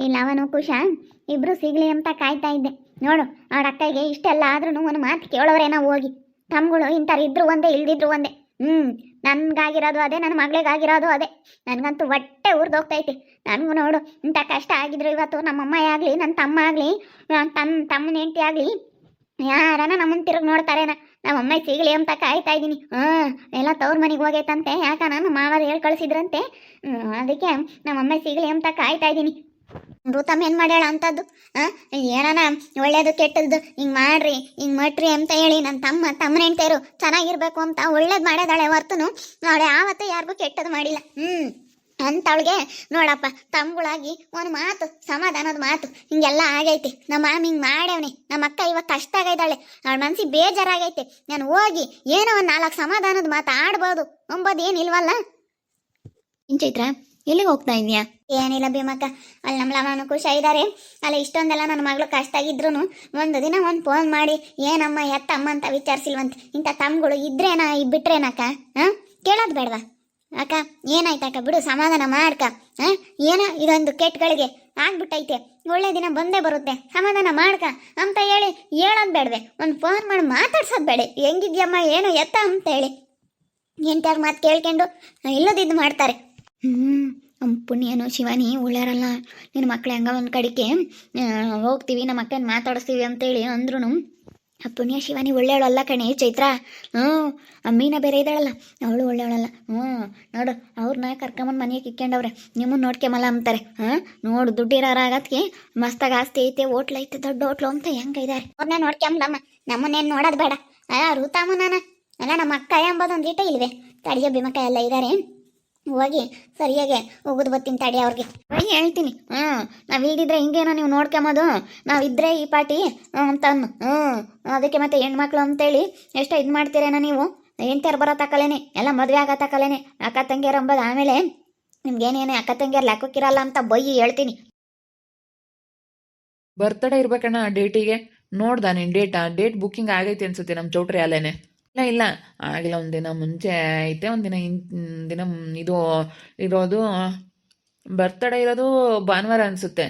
ಇಲ್ಲ ಅವನು ಕುಶ ಇಬ್ರು ಸಿಗ್ಲಿ ಅಂತ ಕಾಯ್ತಾ ಇದ್ದೆ. ನೋಡು ಅವಳ ಅಕ್ಕಗೆ ಇಷ್ಟೆಲ್ಲ ಆದ್ರೂ ಒಂದು ಮಾತು ಕೇಳೋರೇನೋ ಹೋಗಿ. ತಮ್ಗಳು ಇಂಥವ್ರು ಇದ್ರು ಒಂದೇ ಇಲ್ದಿದ್ರು ಒಂದೇ. ನನ್ಗಾಗಿರೋದು ಅದೇ, ನನ್ನ ಮಗಳಿಗಾಗಿರೋದು ಅದೇ. ನನಗಂತೂ ಹೊಟ್ಟೆ ಉರ್ದೋಗ್ತೈತಿ. ನನಗೂ ನೋಡು ಇಂಥ ಕಷ್ಟ ಆಗಿದ್ರು ಇವತ್ತು ನಮ್ಮಮ್ಮ ಆಗಲಿ ನನ್ನ ತಮ್ಮ ಆಗಲಿ ತಮ್ಮನ ಹೆಂಡತಿ ಆಗಲಿ ಯಾರನ ನಮ್ಮನ್ನ ತಿರುಗಿ ನೋಡ್ತಾರೇನ. ನಮ್ಮಮ್ಮ ಸಿಗಲಿ ಅಂತ ಕಾಯ್ತಾ ಇದ್ದೀನಿ. ಎಲ್ಲ ತವ್ರ ಮನೆಗೆ ಹೋಗೈತಂತೆ, ಯಾಕ ನಾನು ಮಾವರು ಹೇಳಿ ಕಳಿಸಿದ್ರಂತೆ. ಅದಕ್ಕೆ ನಮ್ಮಮ್ಮ ಸಿಗಲಿ ಅಂತ ಕಾಯ್ತಾ ಇದ್ದೀನಿ. ಋತಮ್ ಏನು ಮಾಡ್ಯಾಳ ಅಂಥದ್ದು? ಏನಾನ ಒಳ್ಳೇದು ಕೆಟ್ಟದ್ದು ಹಿಂಗೆ ಮಾಡ್ರಿ ಹಿಂಗೆ ಮಟ್ರಿ ಅಂತ ಹೇಳಿ ನನ್ನ ತಮ್ಮನ ಹೆಂಡ್ತಿಯರು ಚೆನ್ನಾಗಿರ್ಬೇಕು ಅಂತ ಒಳ್ಳೇದು ಮಾಡ್ಯದಾಳೆ ಹೊರ್ತನು ಅವಳೆ ಯಾವತ್ತೂ ಯಾರಿಗೂ ಕೆಟ್ಟದ್ದು ಮಾಡಿಲ್ಲ. ಅಂತವಳಿಗೆ ನೋಡಪ್ಪ ತಮ್ಗಳಾಗಿ ಒಂದು ಮಾತು ಸಮಾಧಾನದ ಮಾತು ಹಿಂಗೆಲ್ಲ ಆಗೈತೆ. ನಮ್ಮ ಮಾಮ ಹಿಂಗೆ ಮಾಡ್ಯವನೆ, ನಮ್ಮ ಅಕ್ಕ ಇವಾಗ ಕಷ್ಟ ಆಗೈದಾಳೆ, ಅವಳ ಮನ್ಸಿಗೆ ಬೇಜಾರಾಗೈತೆ. ನಾನು ಹೋಗಿ ಏನೋ ಒಂದು 4 ಸಮಾಧಾನದ ಮಾತು ಆಡ್ಬೋದು ಅಂಬೋದು ಏನಿಲ್ವಲ್ಲ. ಚೈತ್ರ ಎಲ್ಲಿಗೆ ಹೋಗ್ತಾ ಇದೀಯಾ? ಏನಿಲ್ಲ ಭೀಮಕ್ಕ, ಅಲ್ಲಿ ನಮ್ಮ ಲವನು ಖುಷ ಇದ್ದಾರೆ. ಅಲ್ಲಿ ಇಷ್ಟೊಂದೆಲ್ಲ ನನ್ನ ಮಗಳು ಕಷ್ಟ ಆಗಿದ್ರು ಒಂದು ದಿನ ಒಂದು ಫೋನ್ ಮಾಡಿ ಏನಮ್ಮ ಎತ್ತಮ್ಮ ಅಂತ ವಿಚಾರಿಸಿಲ್ವಂತೆ. ಇಂಥ ತಮ್ಗಳು ಇದ್ರೇನಾ ಬಿಟ್ರೇನಕ್ಕ? ಕೇಳೋದು ಬೇಡವಾ ಅಕ್ಕ? ಏನಾಯ್ತಕ್ಕ ಬಿಡು, ಸಮಾಧಾನ ಮಾಡ್ಕ. ಏನೋ ಇದೊಂದು ಕೆಟ್ಟಗಳಿಗೆ ಆಗ್ಬಿಟ್ಟೈತೆ, ಒಳ್ಳೆ ದಿನ ಬಂದೇ ಬರುತ್ತೆ, ಸಮಾಧಾನ ಮಾಡ್ಕ ಅಂತ ಹೇಳಿ ಹೇಳೋದು ಬೇಡವೆ? ಒಂದು ಫೋನ್ ಮಾಡಿ ಮಾತಾಡ್ಸೋದು ಬೇಡ? ಹೆಂಗಿದ್ಯಮ್ಮ ಏನು ಎತ್ತ ಅಂತ ಹೇಳಿ ಎಂಟ್ಯಾರ ಮಾತು ಕೇಳ್ಕೊಂಡು ಇಲ್ಲದಿದ್ದು ಮಾಡ್ತಾರೆ. ಪುಣ್ಯನು ಶಿವಾನಿ ಒಳ್ಳೆಯರಲ್ಲ. ನಿನ್ನ ಮಕ್ಳು ಹೆಂಗ ಒಂದು ಕಡೆಗೆ ಹೋಗ್ತೀವಿ ನಮ್ಮ ಅಕ್ಕನ ಮಾತಾಡಿಸ್ತೀವಿ ಅಂತೇಳಿ ಅಂದ್ರೂ ಪುಣ್ಯ ಶಿವಾನಿ ಒಳ್ಳೆಯವಳಲ್ಲ ಕಣೆ ಚೈತ್ರ. ಅಮ್ಮೀನ ಬೇರೆ ಇದ್ದಾಳಲ್ಲ ಅವಳು ಒಳ್ಳೆಯವಳಲ್ಲ. ನೋಡು ಅವ್ರನ್ನ ಕರ್ಕೊಂಬಂದು ಮನೆಗೆ ಇಕ್ಕೊಂಡವ್ರೆ, ನಿಮ್ಮನ್ನು ನೋಡ್ಕೊಂಬಲ್ಲ ಅಂತಾರೆ. ನೋಡು ದುಡ್ಡಿರೋರಾಗತ್ಗೆ ಮಸ್ತಾಗ ಆಸ್ತಿ ಐತೆ, ಹೋಟ್ಲ್ ಐತೆ, ದೊಡ್ಡ ಹೋಟ್ಲು ಅಂತ ಹೆಂಗಿದ್ದಾರೆ. ಅವ್ರನ್ನ ನೋಡ್ಕೊಂಬಲಮ್ಮ, ನಮ್ಮನ್ನೇನು ನೋಡೋದು ಬೇಡ. ಋತಾಮು ನಾನು ಅಲ್ಲ, ನಮ್ಮ ಅಕ್ಕ ಎಂಬುದು ಒಂದು ಈಟ ಇಲ್ವೇ? ತಡಿಯ ಭೀಮಕ್ಕ ಎಲ್ಲ ಇದ್ದಾರೆ, ಹೋಗಿ ಸರಿಯಾಗೆ ಹೋಗುದು ಬತ್ತೀನಿ ತಡಿ ಅವ್ರಿಗೆ ಹೇಳ್ತೀನಿ. ನಾವಿಲ್ದಿದ್ರೆ ಹಿಂಗೇನೋ ನೀವು ನೋಡ್ಕೊಂಬೋದು, ನಾವಿದ್ರೆ ಈ ಪಾರ್ಟಿ ಅಂತನ್ನು. ಅದಕ್ಕೆ ಮತ್ತೆ ಹೆಣ್ಮಕ್ಳು ಅಂತೇಳಿ ಎಷ್ಟು ಇದು ಮಾಡ್ತೀರೇನೋ ನೀವು. ಹೆಂಡ್ತಿಯರು ಬರೋ ತಕ್ಕಲೇನೆ ಎಲ್ಲ ಮದುವೆ ಆಗೋ ತಕ್ಕಲೇನೆ ಅಕ್ಕ ತಂಗಿಯರು ಅಂಬೋದು. ಆಮೇಲೆ ನಿಮ್ಗೇನೇನೆ ಅಕ್ಕ ತಂಗಿಯರು ಲೆಕ್ಕಕ್ಕಿರಲ್ಲ ಅಂತ ಬೈಯಿ ಹೇಳ್ತೀನಿ. ಬರ್ತಡೇ ಇರ್ಬೇಕಣ್ಣ ಡೇಟಿಗೆ. ನೋಡ್ದ ನೀನು ಡೇಟ್ ಬುಕ್ಕಿಂಗ್ ಆಗೈತಿ ಅನ್ಸುತ್ತೆ ನಮ್ಮ ಚೌಟ್ರಿ ಅಲ್ಲೇನೆ. ಇಲ್ಲ ಆಗಿಲ್ಲ, ಒಂದಿನ ಮುಂಚೆ ಐತೆ, ಒಂದಿನ ದಿನ ಇದು ಇರೋದು. ಬರ್ತಡೇ ಇರೋದು ಭಾನುವಾರ ಅನಿಸುತ್ತೆ.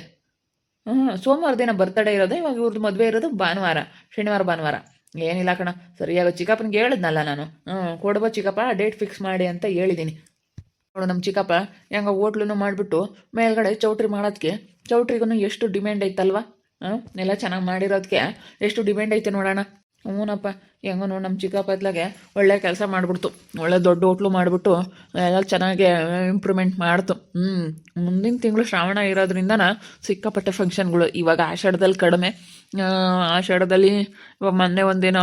ಸೋಮವಾರ ದಿನ ಬರ್ತಡೇ ಇರೋದು. ಇವಾಗ ಇವ್ರದ್ದು ಮದುವೆ ಇರೋದು ಭಾನುವಾರ, ಶನಿವಾರ ಭಾನುವಾರ. ಏನಿಲ್ಲ ಕಣ, ಸರಿಯಾಗ ಚಿಕ್ಕಪ್ಪನಿಗೆ ಹೇಳಿದ್ನಲ್ಲ ನಾನು, ಕೊಡ್ಬೋ ಚಿಕ್ಕಪ್ಪ ಡೇಟ್ ಫಿಕ್ಸ್ ಮಾಡಿ ಅಂತ ಹೇಳಿದ್ದೀನಿ. ನೋಡು ನಮ್ಮ ಚಿಕ್ಕಪ್ಪ ಹೆಂಗ ಹೋಟ್ಲೂ ಮಾಡಿಬಿಟ್ಟು ಮೇಲ್ಗಡೆ ಚೌಟ್ರಿ ಮಾಡೋದಕ್ಕೆ, ಚೌಟ್ರಿಗೂ ಎಷ್ಟು ಡಿಮ್ಯಾಂಡ್ ಐತಲ್ವ? ಎಲ್ಲ ಚೆನ್ನಾಗಿ ಮಾಡಿರೋದಕ್ಕೆ ಎಷ್ಟು ಡಿಮ್ಯಾಂಡ್ ಐತೆ ನೋಡೋಣ. ಹ್ಞೂನಪ್ಪ, ಹೆಂಗೋ ನೋಡಿ ನಮ್ಮ ಚಿಕ್ಕಪ್ಪತ್ಲಾಗೆ ಒಳ್ಳೆ ಕೆಲಸ ಮಾಡಿಬಿಡ್ತು, ಒಳ್ಳೆ ದೊಡ್ಡ ಹೋಟ್ಲು ಮಾಡಿಬಿಟ್ಟು ಎಲ್ಲ ಚೆನ್ನಾಗಿ ಇಂಪ್ರೂವ್ಮೆಂಟ್ ಮಾಡ್ತು. ಮುಂದಿನ ತಿಂಗಳು ಶ್ರಾವಣ ಇರೋದ್ರಿಂದನ ಸಿಕ್ಕಾಪಟ್ಟೆ ಫಂಕ್ಷನ್ಗಳು. ಇವಾಗ ಆಷಾಢದಲ್ಲಿ ಕಡಿಮೆ, ಆಷಾಢದಲ್ಲಿ ಇವಾಗ ಮೊನ್ನೆ ಒಂದಿನ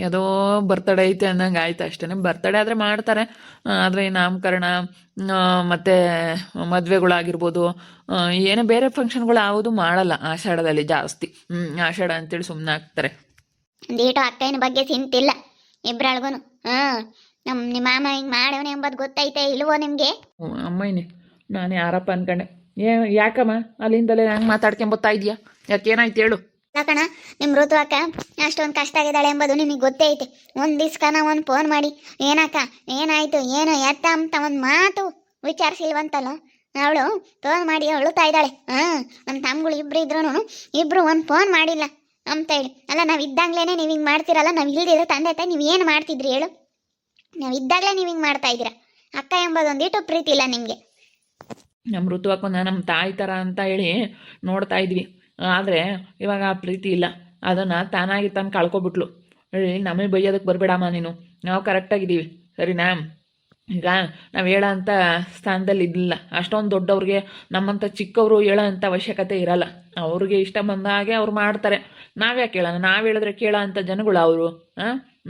ಯಾವುದೋ ಬರ್ತಡೇ ಐತೆ ಅನ್ನಂಗೆ ಆಯ್ತು ಅಷ್ಟೇ. ಬರ್ತಡೇ ಆದರೆ ಮಾಡ್ತಾರೆ, ಆದರೆ ಈ ನಾಮಕರಣ ಮತ್ತು ಮದುವೆಗಳಾಗಿರ್ಬೋದು, ಏನೇ ಬೇರೆ ಫಂಕ್ಷನ್ಗಳು ಯಾವುದು ಮಾಡಲ್ಲ ಆಷಾಢದಲ್ಲಿ ಜಾಸ್ತಿ. ಆಷಾಢ ಅಂತೇಳಿ ಸುಮ್ಮನೆ ಆಗ್ತಾರೆ. ಡೇಟು ಅಕ್ಕನ ಬಗ್ಗೆ ಚಿಂತಿಲ್ಲ ಇಬ್ರಳ್ಗೂ. ನಿಮ್ಮ ಮಾಮ ಹಿಂಗೆ ಮಾಡವನೆ ಎಂಬುದು ಗೊತ್ತೈತೆ ಇಲ್ವೋ ನಿಮಗೆ? ಅಮ್ಮಯ್ಯನೇ, ನಾನು ಯಾರಪ್ಪ ಅನ್ಕೊಂಡೆ. ಯಾಕಮ್ಮ ಅಲ್ಲಿಂದಲೇ ಹಂಗೆ ಮಾತಾಡ್ಕೊಂಬತ್ತಾ ಇದೆಯಾ? ಯಾಕೇನಾಯ್ತು ಹೇಳು. ಕಣ, ನಿಮ್ಮ ಋತು ಅಕ್ಕ ಅಷ್ಟೊಂದು ಕಷ್ಟ ಆಗಿದ್ದಾಳೆ ಎಂಬುದು ನಿಮಗೆ ಗೊತ್ತೇ ಐತೆ. ಒಂದು ದಿವ್ಸನ ಒಂದು ಫೋನ್ ಮಾಡಿ ಏನಕ್ಕ ಏನಾಯ್ತು ಏನು ಎತ್ತ ಅಂತ ಒಂದು ಮಾತು ವಿಚಾರಿಸಿಲ್ವಂತಲ್ಲ. ಅವಳು ಫೋನ್ ಮಾಡಿ ಅಳುತ್ತಾ ಇದ್ದಾಳೆ. ನಮ್ಮ ತಮ್ಗಳು ಇಬ್ರು ಇದ್ರು ಇಬ್ರು ಒಂದು ಫೋನ್ ಮಾಡಿಲ್ಲ ಅಂತ ಹೇಳಿ. ಅಲ್ಲ, ನಾವು ಇದ್ದಾಗಲೇ ನೀವು ಹಿಂಗೆ ಮಾಡ್ತೀರಲ್ಲ, ನಾವು ಇಲ್ದಿದ್ರೆ ತಂದೆ ತಾಯಿ ನೀವು ಏನು ಮಾಡ್ತಿದ್ರಿ ಹೇಳು? ನಾವು ಇದ್ದಾಗಲೇ ನೀವು ಹಿಂಗೆ ಮಾಡ್ತಾ ಇದ್ದೀರಾ. ಅಕ್ಕ ಎಂಬುದೊಂದಿಟ್ಟು ಪ್ರೀತಿ ಇಲ್ಲ ನಿಮಗೆ. ನಮ್ಮ ಋತು ಹಾಕೊಂಡು ನಮ್ಮ ತಾಯಿ ಥರ ಅಂತ ಹೇಳಿ ನೋಡ್ತಾ ಇದ್ವಿ, ಆದರೆ ಇವಾಗ ಆ ಪ್ರೀತಿ ಇಲ್ಲ. ಅದನ್ನು ತಾನಾಗಿ ತಾನು ಕಳ್ಕೊಬಿಟ್ಲು. ನಮಗೆ ಬೈಯೋದಕ್ಕೆ ಬರಬೇಡಮ್ಮ ನೀನು, ನಾವು ಕರೆಕ್ಟಾಗಿದ್ದೀವಿ ಸರಿನಾ? ಈಗ ನಾವು ಹೇಳೋ ಅಂಥ ಸ್ಥಾನದಲ್ಲಿ ಇದ್ದಿಲ್ಲ. ಅಷ್ಟೊಂದು ದೊಡ್ಡವ್ರಿಗೆ ನಮ್ಮಂಥ ಚಿಕ್ಕವರು ಹೇಳೋ ಅಂಥ ಅವಶ್ಯಕತೆ ಇರಲ್ಲ. ಅವ್ರಿಗೆ ಇಷ್ಟ ಬಂದ ಹಾಗೆ ಅವ್ರು ಮಾಡ್ತಾರೆ. ನಾವ್ಯಾಕೆ ಕೇಳೋಣ? ನಾವು ಹೇಳಿದ್ರೆ ಕೇಳೋ ಅಂಥ ಜನಗಳು ಅವರು.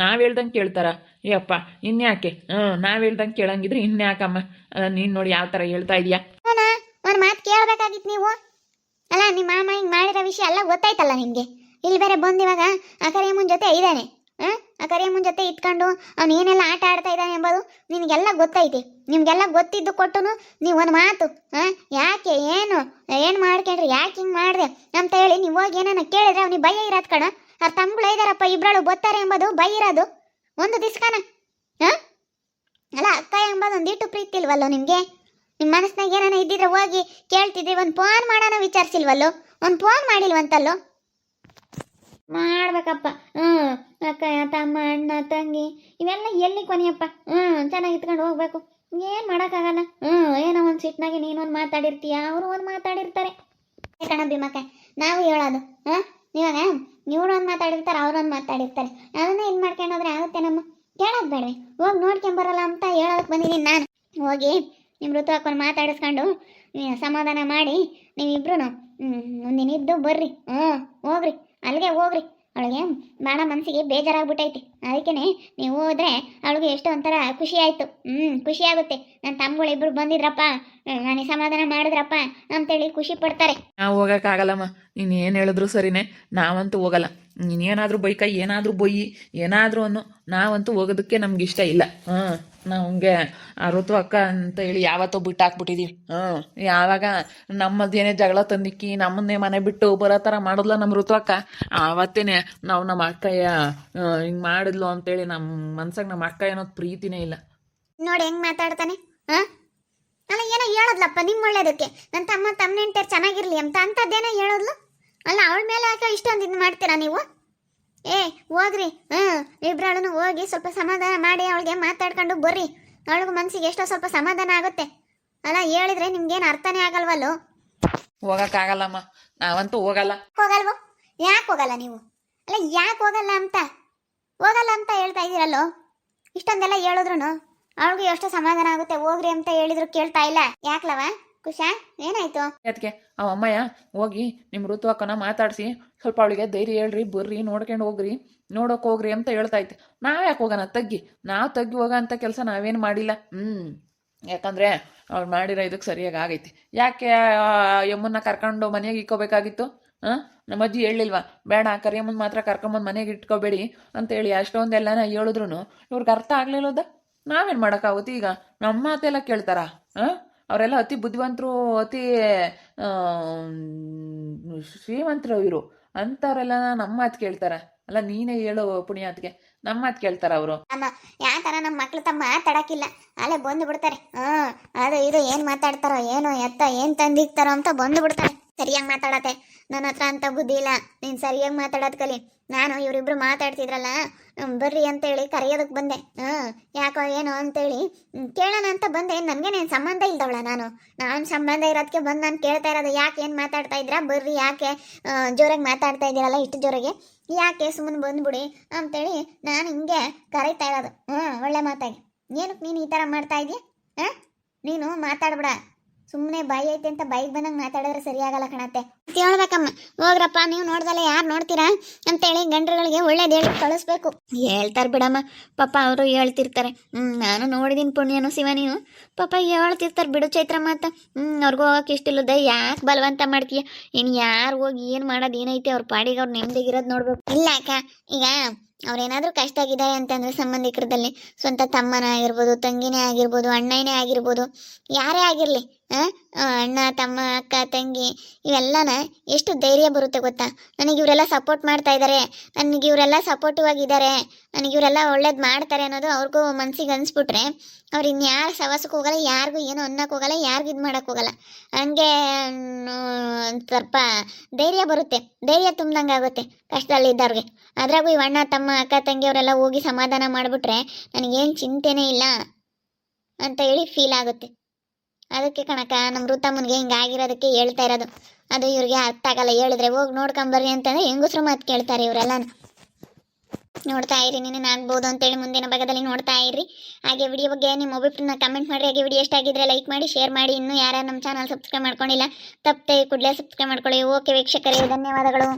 ನಾವು ಹೇಳ್ದಂಗೆ ಕೇಳ್ತಾರ? ಏಪ್ಪ ಇನ್ಯಾಕೆ? ನಾವು ಹೇಳ್ದಂಗೆ ಕೇಳಂಗಿದ್ರೆ ಇನ್ಯಾಕಮ್ಮ? ನೀನು ನೋಡಿ ಯಾವ ಥರ ಹೇಳ್ತಾ ಇದೀಯಾ. ಒಂದು ಮಾತು ಕೇಳಬೇಕಾಗಿತ್ತು ನೀವು. ಅಲ್ಲ, ನಿಮ್ಮ ಮಾಮ ಹಿಂಗೆ ಮಾಡಿರೋ ವಿಷಯ ಎಲ್ಲ ಗೊತ್ತಾಯ್ತಲ್ಲ ನಿಮಗೆ. ಇಲ್ಲಿ ಬೇರೆ ಬಂದಿವಾಗ ಆ ಕರಿಯಮ್ಮನ ಜೊತೆ ಇದ್ದಾನೆ. ಆ ಕರಿಯಮ್ಮನ ಜೊತೆ ಇಟ್ಕೊಂಡು ಅವ್ನು ಏನೆಲ್ಲ ಆಟ ಆಡ್ತಾ ಇದ್ದಾನೆ ಎಂಬುದು ನಿನಗೆಲ್ಲ ಗೊತ್ತೈತಿ. ನಿಮಗೆಲ್ಲ ಗೊತ್ತಿದ್ದು ಕೊಟ್ಟು ನೀವು ಒಂದು ಮಾತು ಯಾಕೆ ಏನು ಮಾಡ್ಕೊಂಡ್ರಿ, ಯಾಕೆ ಹಿಂಗೆ ಮಾಡಿದೆ ಅಂತ ಹೇಳಿ ನೀವು ಹೋಗಿ ಏನಾನ ಕೇಳಿದ್ರೆ ಅವ್ನಿಗೆ ಭಯ ಇರೋದು ಕಣ. ಅವ್ರ ತಮ್ಗಳು ಇದ್ದಾರಪ್ಪ ಇಬ್ಬರಳು ಬರ್ತಾರೆ ಎಂಬುದು ಭಯ ಇರೋದು ಒಂದು ದಿಸ್ಕನ. ಅಲ್ಲ, ಅಕ್ಕ ಎಂಬುದು ಒಂದಿಟ್ಟು ಪ್ರೀತಿ ಇಲ್ವಲ್ಲ ನಿಮಗೆ? ನಿಮ್ಮ ಮನಸ್ನಾಗ ಏನಾನ ಇದ್ದಿದ್ರೆ ಹೋಗಿ ಕೇಳ್ತಿದ್ರಿ, ಒಂದು ಫೋನ್ ಮಾಡೋಣ ವಿಚಾರಿಸಿಲ್ವಲ್ಲೋ, ಒಂದು ಫೋನ್ ಮಾಡಿಲ್ವಂತಲ್ಲೋ. ಮಾಡ್ಬೇಕಪ್ಪ. ಅಕ್ಕ ತಮ್ಮ ಅಣ್ಣ ತಂಗಿ ಇವೆಲ್ಲ ಎಲ್ಲಿ ಕೊನೆಯಪ್ಪ. ಚೆನ್ನಾಗಿ ಇತ್ಕೊಂಡು ಹೋಗ್ಬೇಕು. ಏನು ಮಾಡೋಕ್ಕಾಗಲ್ಲ. ಏನೋ ಒಂದು ಸಿಟ್ನಾಗೆ ನೀನೊಂದು ಮಾತಾಡಿರ್ತೀಯ, ಅವರು ಒಂದು ಮಾತಾಡಿರ್ತಾರೆ ಕಣ ಭೀಮಕ್ಕ. ನಾವು ಹೇಳೋದು ಇವಾಗ ಇವ್ರು ಒಂದು ಮಾತಾಡಿರ್ತಾರೆ, ಅವ್ರೊಂದು ಮಾತಾಡಿರ್ತಾರೆ. ಅದನ್ನ ಇದು ಮಾಡ್ಕೊಂಡು ಹೋದ್ರೆ ಆಗುತ್ತೆ ನಮ್ಮ. ಕೇಳೋದು ಬೇಡವೆ, ಹೋಗಿ ನೋಡ್ಕೊಂಬರಲ್ಲ ಅಂತ ಹೇಳೋದಕ್ಕೆ ಬಂದಿದ್ದೀನಿ ನಾನು. ಹೋಗಿ ನಿಮ್ಮ ಋತು ಹಾಕೊಂಡು ಮಾತಾಡಿಸ್ಕೊಂಡು ಸಮಾಧಾನ ಮಾಡಿ ನೀವಿಬ್ರು ಒಂದಿನಿದ್ದು ಬರ್ರಿ. ಹೋಗ್ರಿ, ಅಲ್ಲಿಗೆ ಹೋಗ್ರಿ. ಅವಳಿಗೆ ಭಾಳ ಮನಸ್ಸಿಗೆ ಬೇಜಾರಾಗ್ಬಿಟ್ಟೈತಿ. ಅದಕ್ಕೇ ನೀವು ಹೋದ್ರೆ ಅವಳಿಗೆ ಎಷ್ಟೋ ಒಂಥರ ಖುಷಿ ಆಯಿತು. ಖುಷಿ ಆಗುತ್ತೆ. ನನ್ನ ತಮ್ಮಗಳಿಬ್ರು ಬಂದಿದ್ರಪ್ಪ, ನನಗೆ ಸಮಾಧಾನ ಮಾಡಿದ್ರಪ್ಪ ಅಂತೇಳಿ ಖುಷಿ ಪಡ್ತಾರೆ. ನಾವು ಹೋಗೋಕ್ಕಾಗಲ್ಲಮ್ಮ, ನೀನು ಏನು ಹೇಳಿದ್ರು ಸರಿನೇ, ನಾವಂತೂ ಹೋಗಲ್ಲ. ನೀನೇನಾದರೂ ಬೈಕ, ಏನಾದರೂ ಬೊಯ್ಯಿ, ಏನಾದರೂ ಅನ್ನು, ನಾವಂತೂ ಹೋಗೋದಕ್ಕೆ ನಮ್ಗೆ ಇಷ್ಟ ಇಲ್ಲ. ನಮಗೆ ಆ ಋತು ಅಕ್ಕ ಅಂತ ಹೇಳಿ ಯಾವತ್ತೋ ಬಿಟ್ಟು ಹಾಕ್ಬಿಟ್ಟಿದೀವಿ. ಯಾವಾಗ ನಮ್ಮದೇನೇ ಜಗಳ ತಂದಿಕ್ಕಿ ನಮ್ಮನ್ನೇ ಮನೆ ಬಿಟ್ಟು ಬರೋ ಥರ ಮಾಡಿದ್ಲ ನಮ್ಮ ಋತು ಅಕ್ಕ, ಆವತ್ತೇನೆ ನಾವು ನಮ್ಮ ಅಕ್ಕಯ್ಯ ಹಿಂಗೆ ಮಾಡಿದ್ಲು ಅಂತೇಳಿ ನಮ್ಮ ಮನ್ಸಾಗ ನಮ್ಮ ಅಕ್ಕ ಅನ್ನೋದು ಪ್ರೀತಿನೇ ಇಲ್ಲ. ನೋಡಿ ಹೆಂಗೆ ಮಾತಾಡ್ತಾನೆ. ಅಲ್ಲ ಏನೋ ಹೇಳೋದ್ಲಪ್ಪ ನಿಮ್ಮ ಒಳ್ಳೇದಕ್ಕೆ, ನನ್ನ ತಮ್ಮ ಹೆಂಡ್ತಿಯರು ಚೆನ್ನಾಗಿರ್ಲಿ ಅಂತ ಅಂಥದ್ದೇನೋ ಹೇಳೋದ್ಲು. ಅಲ್ಲ ಅವಳ ಮೇಲೆ ಯಾಕೆ ಇಷ್ಟೊಂದು ಇದು ಮಾಡ್ತೀರಾ ನೀವು? ಹೋಗ್ರಿ. ಇಬ್ರಾಳನ್ನು ಹೋಗಿ ಸ್ವಲ್ಪ ಸಮಾಧಾನ ಮಾಡಿ ಅವಳಿಗೆ ಮಾತಾಡ್ಕೊಂಡು ಬರ್ರಿ. ಅವಳಿಗೂ ಮನಸ್ಸಿಗೆ ಎಷ್ಟೋ ಸ್ವಲ್ಪ ಸಮಾಧಾನ ಆಗುತ್ತೆ. ಅಲ್ಲ ಹೇಳಿದ್ರೆ ನಿಮ್ಗೇನು ಅರ್ಥನೇ ಆಗಲ್ವಲ್ಲೋ. ಹೋಗೋಕ್ಕಾಗಲ್ಲಮ್ಮ, ನಾವಂತೂ ಹೋಗಲ್ಲ. ಹೋಗಲ್ವೋ? ಯಾಕೆ ಹೋಗಲ್ಲ ನೀವು? ಅಲ್ಲ ಯಾಕೆ ಹೋಗಲ್ಲ ಅಂತ ಹೇಳ್ತಾ ಇದ್ದೀರಲ್ಲೋ. ಇಷ್ಟೊಂದೆಲ್ಲ ಹೇಳಿದ್ರು ಅವಳಿಗೂ ಎಷ್ಟೋ ಸಮಾಧಾನ ಆಗುತ್ತೆ. ಹೋಗ್ರಿ ಅಂತ ಹೇಳಿದ್ರು ಕೇಳ್ತಾ ಇಲ್ಲ. ಯಾಕ್ಲವ ಕುಶಾ, ಏನಾಯ್ತು? ಅದಕ್ಕೆ ಅವ ಅಮ್ಮಯ್ಯ ಹೋಗಿ ನಿಮ್ಮ ಋತು ಅಕ್ಕನ ಮಾತಾಡಿಸಿ ಸ್ವಲ್ಪ ಅವಳಿಗೆ ಧೈರ್ಯ ಹೇಳ್ರಿ, ಬರ್ರಿ, ನೋಡ್ಕೊಂಡು ಹೋಗ್ರಿ, ನೋಡೋಕೆ ಹೋಗ್ರಿ ಅಂತ ಹೇಳ್ತಾ ಇತ್ತು. ನಾವು ಯಾಕೆ ಹೋಗೋಣ? ನಾವು ತಗ್ಗಿ ಹೋಗೋ ಅಂಥ ಕೆಲಸ ನಾವೇನು ಮಾಡಿಲ್ಲ. ಯಾಕಂದರೆ ಅವ್ಳು ಮಾಡಿರೋ ಇದಕ್ಕೆ ಸರಿಯಾಗಿ ಆಗೈತಿ. ಯಾಕೆ ಯಮ್ಮನ್ನ ಕರ್ಕೊಂಡು ಮನೆಗೆ ಇಕ್ಕೋಬೇಕಾಗಿತ್ತು? ನಮ್ಮ ಅಜ್ಜಿ ಹೇಳಿಲ್ವಾ, ಬೇಡ ಕರಿಯಮ್ಮನ ಮಾತ್ರ ಕರ್ಕೊಂಬಂದು ಮನೆಗೆ ಇಟ್ಕೋಬೇಡಿ ಅಂತೇಳಿ ಅಷ್ಟೊಂದೆಲ್ಲನ ಹೇಳಿದ್ರು ಇವ್ರಿಗೆ ಅರ್ಥ ಆಗಲಿಲ್ಲದ ನಾವೇನು ಮಾಡೋಕ್ಕಾಗುತ್ತೆ? ಈಗ ನಮ್ಮ ಮಾತೆಲ್ಲ ಕೇಳ್ತಾರ? ಅವರೆಲ್ಲ ಅತಿ ಬುದ್ಧಿವಂತರು, ಅತಿ ಶ್ರೀಮಂತರು ಇವರು. ಅಂಥವ್ರೆಲ್ಲ ನಮ್ಮ ಮಾತು ಕೇಳ್ತಾರ? ಅಲ್ಲ ನೀನೇ ಹೇಳೋ ಪುಣ್ಯಾತ್ಗೆ, ನಮ್ಮ ಮಾತು ಕೇಳ್ತಾರ ಅವರು? ಯಾವ ಥರ ನಮ್ಮ ಮಕ್ಳು ತಮ್ಮ ಮಾತಾಡಕ್ಕಿಲ್ಲ, ಅಲ್ಲೇ ಬಂದು ಬಿಡ್ತಾರೆ. ಅದು ಇದು ಏನು ಮಾತಾಡ್ತಾರೋ ಏನೋ, ಎತ್ತ ಏನು ತಂದಿಕ್ತಾರೋ ಅಂತ ಬಂದು ಬಿಡ್ತಾರೆ. ಸರಿಯಾಗಿ ಮಾತಾಡತ್ತೆ. ನನ್ನ ಹತ್ರ ಅಂತ ಬುದ್ಧಿ ಇಲ್ಲ, ನೀನು ಸರಿಯಾಗಿ ಮಾತಾಡೋದು ಕಲಿ. ನಾನು ಇವರಿಬ್ರು ಮಾತಾಡ್ತಿದ್ರಲ್ಲ, ಬರ್ರಿ ಅಂತೇಳಿ ಕರೆಯೋದಕ್ಕೆ ಬಂದೆ. ಯಾಕೋ ಏನೋ ಅಂತೇಳಿ ಕೇಳೋಣ ಅಂತ ಬಂದೆ. ನನಗೆ ನೀನು ಸಂಬಂಧ ಇಲ್ದವಳ, ನಾನು ಸಂಬಂಧ ಇರೋದಕ್ಕೆ ಬಂದು ನಾನು ಕೇಳ್ತಾ ಇರೋದು. ಯಾಕೆ ಏನು ಮಾತಾಡ್ತಾ ಇದ್ದೀರಾ, ಬರ್ರಿ, ಯಾಕೆ ಜೋರಾಗಿ ಮಾತಾಡ್ತಾ ಇದ್ದೀರಲ್ಲ ಇಷ್ಟು ಜೋರಾಗೆ, ಯಾಕೆ ಸುಮ್ಮನೆ ಬಂದ್ಬಿಡಿ ಅಂತೇಳಿ ನಾನು ಹಿಂಗೆ ಕರೀತಾ ಇರೋದು. ಒಳ್ಳೆ ಮಾತಾಗಿ ಏನಕ್ಕೆ ನೀನು ಈ ಥರ ಮಾಡ್ತಾ ಇದೀಯ? ನೀನು ಮಾತಾಡ್ಬಿಡ, ಸುಮ್ಮನೆ ಬಾಯಿ ಐತೆ ಅಂತ ಬಾಯಿಗೆ ಬಂದಂಗೆ ಮಾತಾಡಿದ್ರೆ ಸರಿಯಾಗಲ್ಲ ಕಣತ್ತೆ. ಹೇಳ್ಬೇಕಮ್ಮ, ಹೋಗ್ರಪ್ಪ, ನೀವು ನೋಡ್ದಲ್ಲ ಯಾರು ನೋಡ್ತೀರಾ ಅಂತೇಳಿ ಗಂಡ್ರುಗಳಿಗೆ ಒಳ್ಳೇದು ಹೇಳಿ ಕಳಿಸ್ಬೇಕು. ಹೇಳ್ತಾರೆ ಬಿಡಮ್ಮ, ಪಾಪ ಅವರು ಹೇಳ್ತಿರ್ತಾರೆ. ನಾನು ನೋಡಿದೀನಿ ಪುಣ್ಯನು ಶಿವನಿಯು, ಪಾಪ ಹೇಳ್ತಿರ್ತಾರೆ ಬಿಡು ಚೈತ್ರ ಮಾತ. ಅವ್ರಿಗೂ ಹೋಗಕ್ಕೆ ಇಷ್ಟಿಲ್ಲದ ಯಾಕೆ ಬಲವಂತ ಮಾಡ್ತೀಯ? ಇನ್ನು ಯಾರು ಹೋಗಿ ಏನು ಮಾಡೋದು ಏನೈತೆ, ಅವ್ರ ಪಾಡಿಗೆ ಅವ್ರು ನೆಮ್ಮದಿಗಿರೋದು ನೋಡ್ಬೇಕು. ಇಲ್ಲ ಅಕ್ಕ, ಈಗ ಅವ್ರೇನಾದ್ರೂ ಕಷ್ಟ ಆಗಿದೆ ಅಂತಂದ್ರೆ ಸಂಬಂಧಿಕರದಲ್ಲಿ ಸ್ವಂತ ತಮ್ಮನೇ ಆಗಿರ್ಬೋದು, ತಂಗಿನೇ ಆಗಿರ್ಬೋದು, ಅಣ್ಣನೇ ಆಗಿರ್ಬೋದು, ಯಾರೇ ಆಗಿರಲಿ, ಅಣ್ಣ ತಮ್ಮ ಅಕ್ಕ ತಂಗಿ ಇವೆಲ್ಲನ ಎಷ್ಟು ಧೈರ್ಯ ಬರುತ್ತೆ ಗೊತ್ತಾ? ನನಗೆ ಇವರೆಲ್ಲ ಸಪೋರ್ಟ್ ಮಾಡ್ತಾ ಇದ್ದಾರೆ, ನನಗೆ ಇವರೆಲ್ಲ ಸಪೋರ್ಟಿವ್ ಆಗಿದ್ದಾರೆ, ನನಗೆ ಇವರೆಲ್ಲ ಒಳ್ಳೇದು ಮಾಡ್ತಾರೆ ಅನ್ನೋದು ಅವ್ರಿಗೂ ಮನ್ಸಿಗೆ ಅನ್ಸ್ಬಿಟ್ರೆ ಅವ್ರು ಇನ್ಯಾರು ಸವಾಸಕ್ಕೆ ಹೋಗಲ್ಲ, ಯಾರಿಗೂ ಏನೋ ಅನ್ನಕ್ಕೆ ಹೋಗಲ್ಲ, ಯಾರಿಗೂ ಇದು ಮಾಡೋಕ್ಕೆ ಹೋಗಲ್ಲ. ಹಂಗೆ ಸ್ವಲ್ಪ ಧೈರ್ಯ ಬರುತ್ತೆ, ಧೈರ್ಯ ತುಂಬ್ದಂಗೆ ಆಗುತ್ತೆ ಕಷ್ಟದಲ್ಲಿದ್ದವ್ರಿಗೆ. ಅದ್ರಾಗೂ ಇವು ಅಣ್ಣ ತಮ್ಮ ಅಕ್ಕ ತಂಗಿಯವರೆಲ್ಲ ಹೋಗಿ ಸಮಾಧಾನ ಮಾಡಿಬಿಟ್ರೆ ನನಗೇನು ಚಿಂತೆನೇ ಇಲ್ಲ ಅಂತ ಹೇಳಿ ಫೀಲ್ ಆಗುತ್ತೆ. ಅದಕ್ಕೆ ಕಣಕ ನಮ್ಮ ಋತಮ್ಮನಿಗೆ ಹಿಂಗಾಗಿರೋದಕ್ಕೆ ಹೇಳ್ತಾ ಇರೋದು. ಅದು ಇವ್ರಿಗೆ ಅರ್ಥ ಆಗಲ್ಲ. ಹೇಳಿದ್ರೆ ಹೋಗಿ ನೋಡ್ಕೊಂಬರ್ರಿ ಅಂತಂದರೆ ಹೆಂಗಸ್ರು ಮಾತು ಕೇಳ್ತಾರೆ ಇವರೆಲ್ಲ. ನೋಡ್ತಾ ಇರಿ, ನೀನು ಆಗ್ಬೋದು ಅಂತೇಳಿ ಮುಂದಿನ ಭಾಗದಲ್ಲಿ ನೋಡ್ತಾ ಇರಿ. ಹಾಗೆ ವಿಡಿಯೋ ಬಗ್ಗೆ ನಿಮ್ಮ ಅಭಿಪ್ರಾಯನ ಕಮೆಂಟ್ ಮಾಡಿರಿ. ಹಾಗೆ ವಿಡಿಯೋ ಎಷ್ಟಾಗಿದ್ರೆ ಲೈಕ್ ಮಾಡಿ, ಶೇರ್ ಮಾಡಿ. ಇನ್ನೂ ಯಾರು ನಮ್ಮ ಚಾನಲ್ ಸಬ್ಸ್ಕ್ರೈಬ್ ಮಾಡ್ಕೊಂಡಿಲ್ಲ ತಪ್ಪದೆ ಕೂಡಲೇ ಸಬ್ಸ್ಕ್ರೈಬ್ ಮಾಡ್ಕೊಳ್ಳಿ. ಓಕೆ ವೀಕ್ಷಕರೇ, ಧನ್ಯವಾದಗಳು.